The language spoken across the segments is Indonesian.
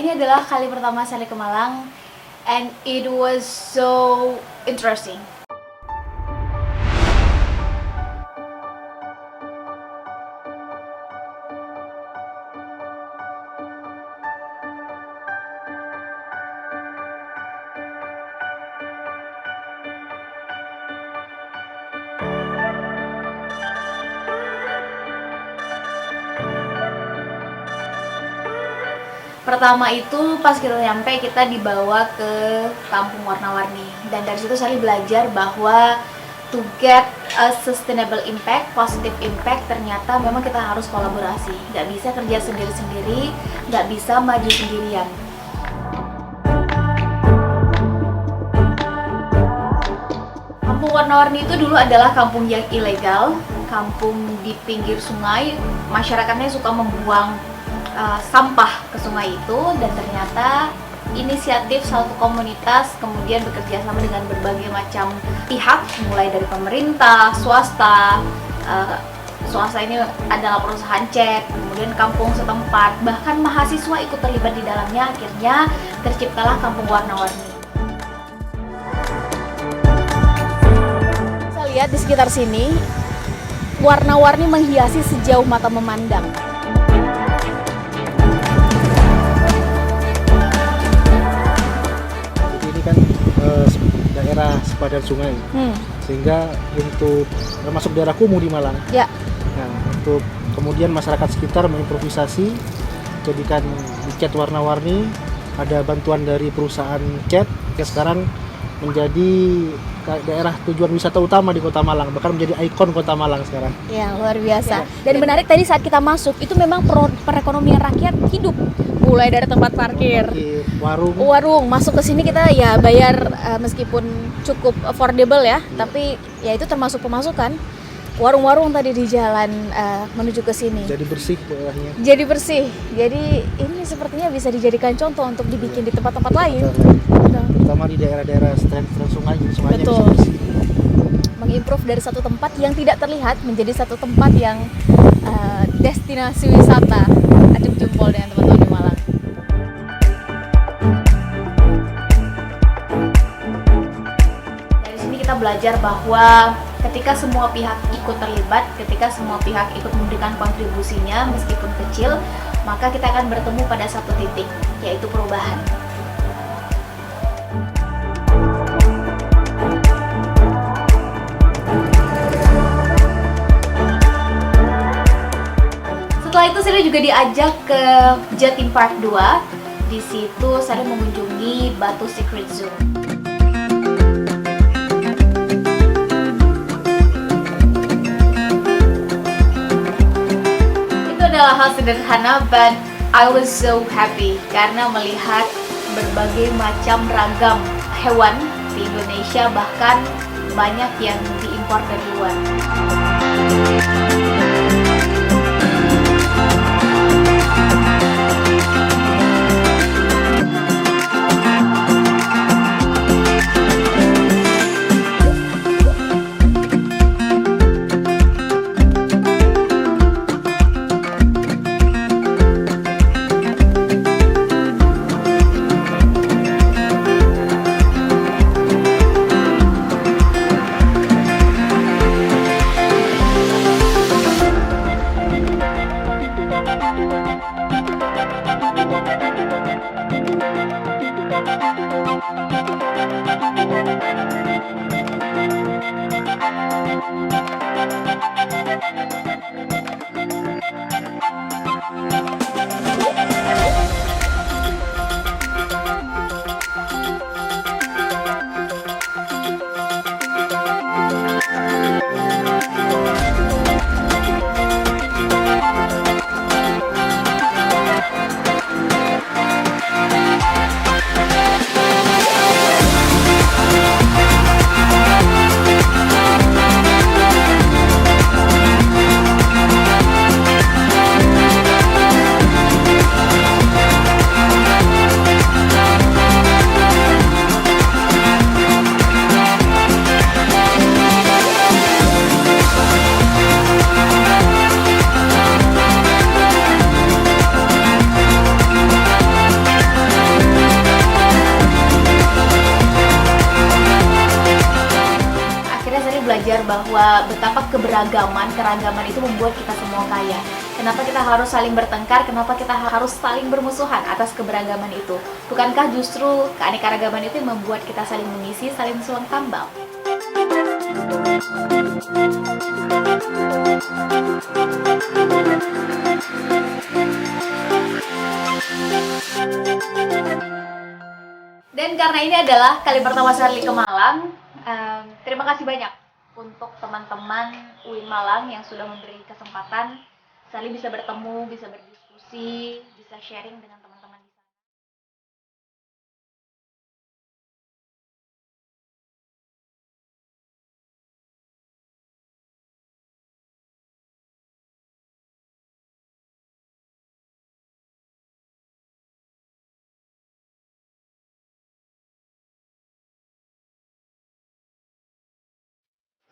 ini adalah kali pertama saya ke Malang, and it was so interesting. Pertama itu pas kita nyampe, kita dibawa ke kampung warna-warni, dan dari situ saya belajar bahwa to get a sustainable impact, positive impact, ternyata memang kita harus kolaborasi. Nggak bisa kerja sendiri-sendiri, nggak bisa maju sendirian. Kampung warna-warni itu dulu adalah kampung yang ilegal, kampung di pinggir sungai. Masyarakatnya suka membuang sampah ke sungai itu, dan ternyata inisiatif satu komunitas kemudian bekerja sama dengan berbagai macam pihak, mulai dari pemerintah, swasta. Swasta ini adalah perusahaan cat, kemudian kampung setempat, bahkan mahasiswa ikut terlibat di dalamnya. Akhirnya terciptalah kampung warna-warni. Saya lihat di sekitar sini warna-warni menghiasi sejauh mata memandang. Daerah sepadan sungai, sehingga untuk termasuk daerah kumuh di Malang. Ya. Nah, untuk kemudian masyarakat sekitar mengimprovisasi, jadikan cat warna-warni. Ada bantuan dari perusahaan cat yang sekarang menjadi daerah tujuan wisata utama di Kota Malang, bahkan menjadi ikon Kota Malang sekarang. Ya, luar biasa. Dan menarik tadi saat kita masuk, itu memang perekonomian rakyat hidup. Mulai dari tempat parkir, warung, masuk ke sini kita ya bayar meskipun cukup affordable ya, tapi ya itu termasuk pemasukan. Warung-warung tadi di jalan menuju ke sini. Jadi bersih daerahnya. Jadi bersih. Jadi ini sepertinya bisa dijadikan contoh untuk dibikin di tempat-tempat lain. Terutama di daerah-daerah strand sungai, sungainya betul. bisa bersih. Mengimprove dari satu tempat yang tidak terlihat menjadi satu tempat yang destinasi wisata. Acung jempol dengan teman-teman di Malang. Dari sini kita belajar bahwa ketika semua pihak ikut terlibat, ketika semua pihak ikut memberikan kontribusinya meskipun kecil, maka kita akan bertemu pada satu titik, yaitu perubahan. Setelah itu saya juga diajak ke Jatim Park 2. Di situ saya mengunjungi Batu Secret Zoo. Itu adalah hal sederhana, but I was so happy karena melihat berbagai macam ragam hewan di Indonesia, bahkan banyak yang diimpor dari luar. bahwa betapa keragaman itu membuat kita semua kaya. Kenapa kita harus saling bertengkar? Kenapa kita harus saling bermusuhan atas keberagaman itu? Bukankah justru keanekaragaman itu yang membuat kita saling mengisi, saling suang tambal? Dan karena ini adalah kali pertama Sherly ke Malang, terima kasih banyak untuk teman-teman UIN Malang yang sudah memberi kesempatan Sherly bisa bertemu, bisa berdiskusi, bisa sharing dengan teman-teman di sana.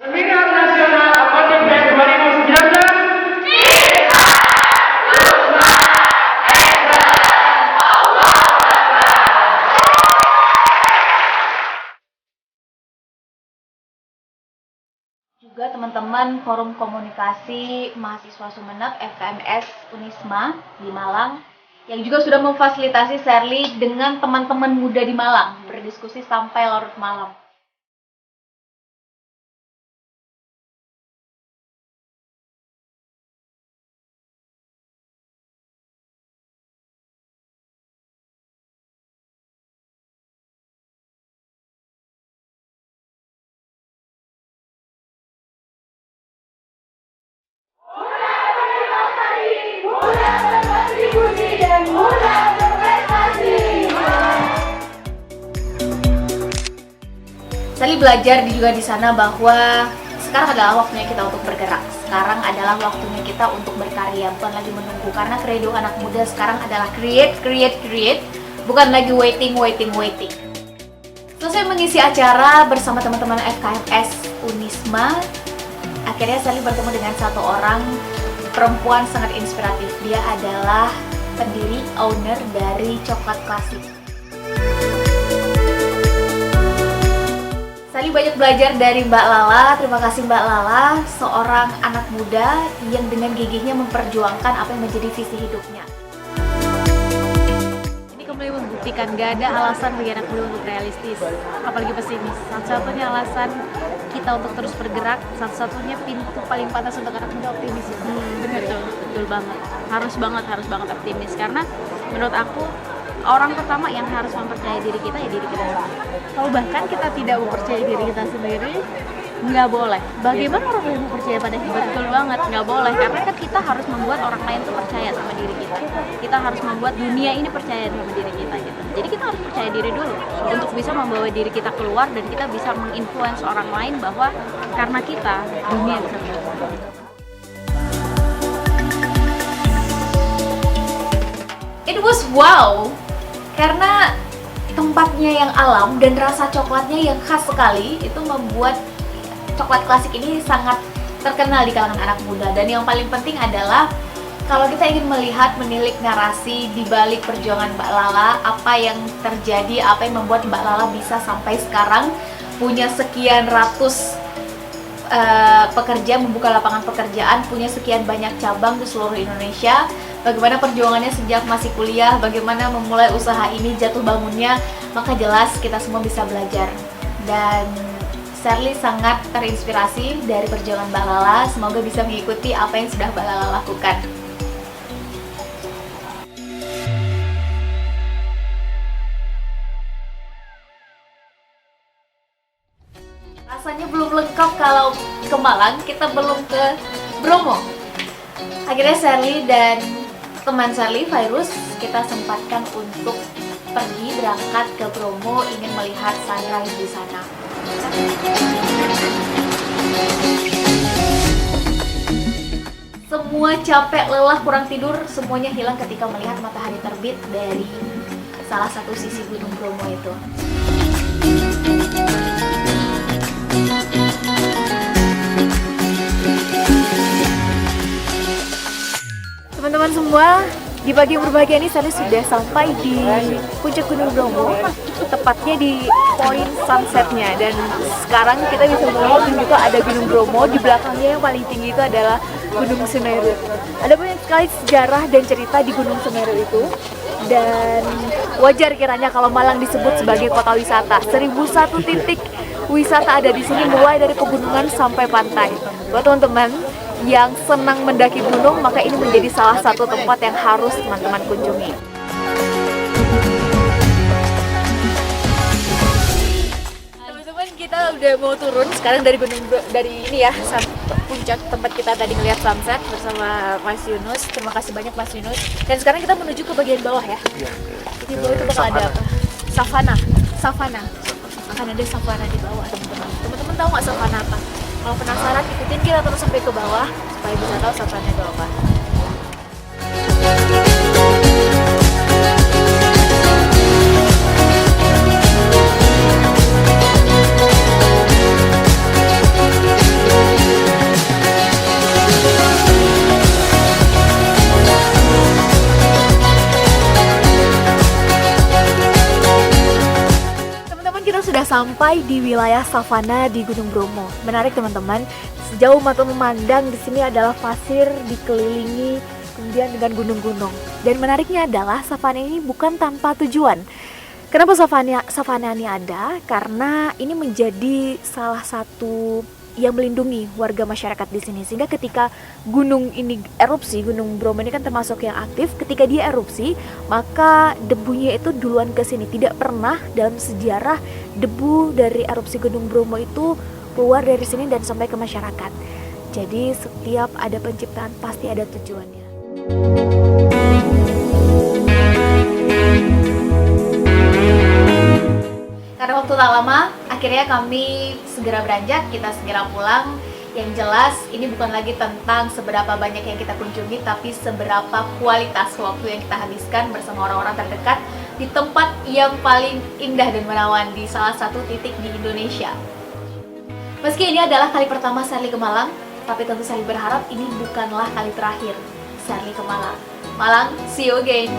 Seminar Nasional Aquatic Fest 2019. Juga teman-teman Forum Komunikasi Mahasiswa Sumeneb FKMS Unisma di Malang yang juga sudah memfasilitasi Sherly dengan teman-teman muda di Malang berdiskusi sampai larut malam. Sherly belajar juga di sana bahwa sekarang adalah waktunya kita untuk bergerak. Sekarang adalah waktunya kita untuk berkarya, bukan lagi menunggu. Karena kredo anak muda sekarang adalah create, bukan lagi waiting. Selesai mengisi acara bersama teman-teman FKMS Unisma, akhirnya Sherly bertemu dengan satu orang perempuan sangat inspiratif. Dia adalah pendiri, owner dari Coklat Klasik. Sherly banyak belajar dari Mbak Lala. Terima kasih Mbak Lala, seorang anak muda yang dengan gigihnya memperjuangkan apa yang menjadi visi hidupnya. Ini kembali membuktikan gak ada alasan bagi anak muda untuk realistis, apalagi pesimis. Satu-satunya alasan kita untuk terus bergerak, satu-satunya pintu paling pantas untuk anak muda optimis itu. Betul banget. Harus banget optimis, karena menurut aku orang pertama yang harus mempercayai diri kita ya diri kita sendiri. Kalau bahkan kita tidak mempercayai diri kita sendiri, nggak boleh. Bagaimana orang lain percaya pada kita? Betul banget, nggak boleh. Karena kan kita harus membuat orang lain tuh percaya sama diri kita. Kita harus membuat dunia ini percaya sama diri kita gitu. Jadi kita harus percaya diri dulu untuk bisa membawa diri kita keluar dan kita bisa menginfluence orang lain bahwa karena kita dunia bisa berubah. It was wow, karena tempatnya yang alam dan rasa coklatnya yang khas sekali itu membuat Coklat Klasik ini sangat terkenal di kalangan anak muda. Dan yang paling penting adalah kalau kita ingin melihat, menilik narasi di balik perjuangan Mbak Lala, apa yang terjadi, apa yang membuat Mbak Lala bisa sampai sekarang punya sekian ratus pekerja, membuka lapangan pekerjaan, punya sekian banyak cabang di seluruh Indonesia. Bagaimana perjuangannya sejak masih kuliah, bagaimana memulai usaha ini, jatuh bangunnya, maka jelas kita semua bisa belajar. Dan Sherly sangat terinspirasi dari perjuangan Mbak Lala. Semoga bisa mengikuti apa yang sudah Mbak Lala lakukan. Rasanya belum lengkap kalau ke Malang, kita belum ke Bromo. Akhirnya Sherly dan teman Sherly, Virus, kita sempatkan untuk pergi berangkat ke Bromo, ingin melihat sunrise di sana. Semua capek, lelah, kurang tidur, semuanya hilang ketika melihat matahari terbit dari salah satu sisi Gunung Bromo itu. Teman-teman semua, Di pagi yang berbahagia ini Sally sudah sampai di puncak Gunung Bromo, tepatnya di poin sunsetnya. Dan sekarang kita bisa melihat juga ada Gunung Bromo, di belakangnya yang paling tinggi itu adalah Gunung Semeru. Ada banyak sekali sejarah dan cerita di Gunung Semeru itu. Dan wajar kiranya kalau Malang disebut sebagai kota wisata. 1001 titik wisata ada di sini, mulai dari pegunungan sampai pantai. Buat teman-teman yang senang mendaki gunung, maka ini menjadi salah satu tempat yang harus teman-teman kunjungi. Teman-teman, kita udah mau turun sekarang dari ini ya, puncak tempat kita tadi ngeliat sunset bersama Mas Yunus. Terima kasih banyak Mas Yunus. Dan sekarang kita menuju ke bagian bawah ya. Di bawah itu bakal ada apa? Savana. Akan ada savana di bawah, teman-teman. Teman-teman tahu nggak savana apa? Kalau penasaran, ikutin kita terus sampai ke bawah supaya bisa tahu savana itu apa. Sudah sampai di wilayah savana di Gunung Bromo. Menarik teman-teman, sejauh mata memandang di sini adalah pasir dikelilingi kemudian dengan gunung-gunung. Dan menariknya adalah savana ini bukan tanpa tujuan. Kenapa savana ini ada? Karena ini menjadi salah satu yang melindungi warga masyarakat di sini, sehingga ketika gunung ini erupsi, Gunung Bromo ini kan termasuk yang aktif, ketika dia erupsi maka debunya itu duluan ke sini. Tidak pernah dalam sejarah debu dari erupsi Gunung Bromo itu keluar dari sini dan sampai ke masyarakat. Jadi setiap ada penciptaan pasti ada tujuannya. Karena waktu tak lama, akhirnya kami segera beranjak, kita segera pulang. Yang jelas, ini bukan lagi tentang seberapa banyak yang kita kunjungi, tapi seberapa kualitas waktu yang kita habiskan bersama orang-orang terdekat di tempat yang paling indah dan menawan di salah satu titik di Indonesia. Meski ini adalah kali pertama Sally ke Malang, tapi tentu Sally berharap ini bukanlah kali terakhir Sally ke Malang. Malang, see you again!